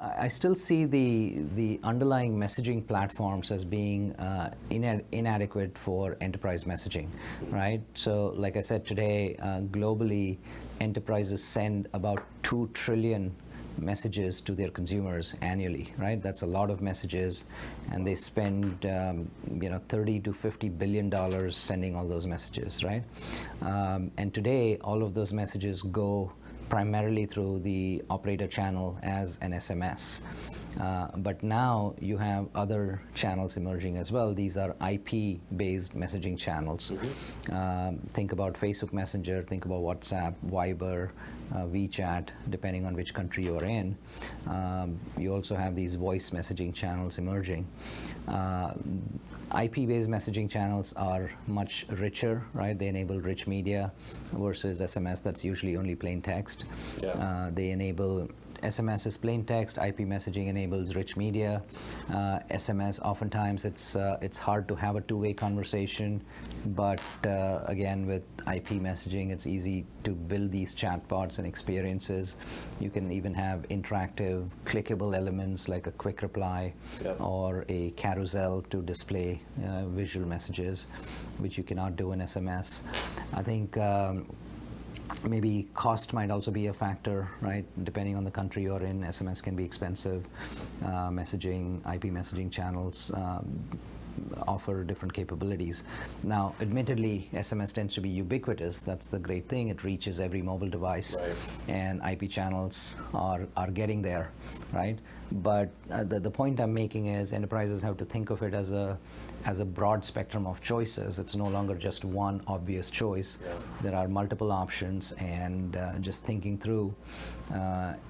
I still see the underlying messaging platforms as being inadequate for enterprise messaging, right? So, like I said today, globally, enterprises send about 2 trillion messages to their consumers annually, right? That's a lot of messages, and they spend 30 to 50 billion dollars sending all those messages, right? And today, all of those messages go primarily through the operator channel as an SMS. But now you have other channels emerging as well. These are IP-based messaging channels. Think about Facebook Messenger, think about WhatsApp, Viber, WeChat, depending on which country you're in. You also have these voice messaging channels emerging. IP-based messaging channels are much richer, right? They enable rich media versus SMS that's usually only plain text. Yeah. They enable SMS is plain text. IP messaging enables rich media. SMS, oftentimes it's hard to have a two-way conversation, but again, with IP messaging, it's easy to build these chatbots and experiences. You can even have interactive, clickable elements like a quick reply or a carousel to display visual messages, which you cannot do in SMS. I think maybe cost might also be a factor, right? Depending on the country you're in, SMS can be expensive. IP messaging channels offer different capabilities. Now, admittedly, SMS tends to be ubiquitous. That's the great thing. It reaches every mobile device, right. And IP channels are getting there, right? But the point I'm making is enterprises have to think of it as a broad spectrum of choices. It's no longer just one obvious choice. Yeah. There are multiple options, and just thinking through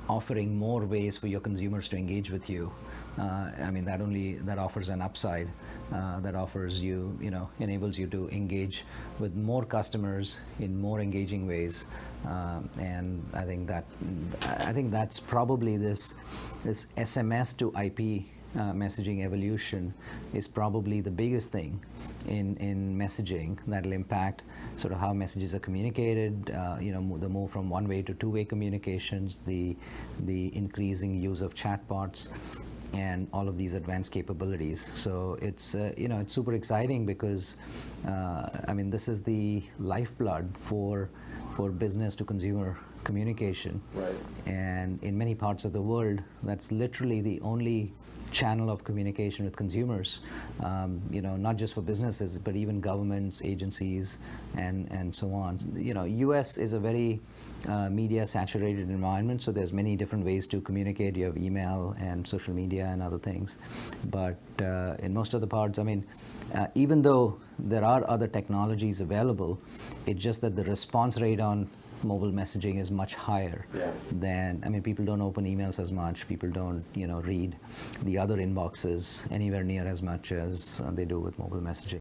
offering more ways for your consumers to engage with you. That offers an upside. That offers you, enables you to engage with more customers in more engaging ways. And I think that's probably this SMS to IP messaging evolution is probably the biggest thing in messaging that'll impact sort of how messages are communicated, the move from one-way to two-way communications, the increasing use of chatbots, and all of these advanced capabilities. So it's it's super exciting because this is the lifeblood for business to consumer communication. Right. And in many parts of the world, that's literally the only channel of communication with consumers, not just for businesses, but even governments, agencies, and so on. US is a very media saturated environment, so there's many different ways to communicate. You have email and social media and other things. But in most of the parts, even though there are other technologies available, it's just that the response rate on mobile messaging is much higher than, people don't open emails as much, people don't, read the other inboxes anywhere near as much as they do with mobile messaging.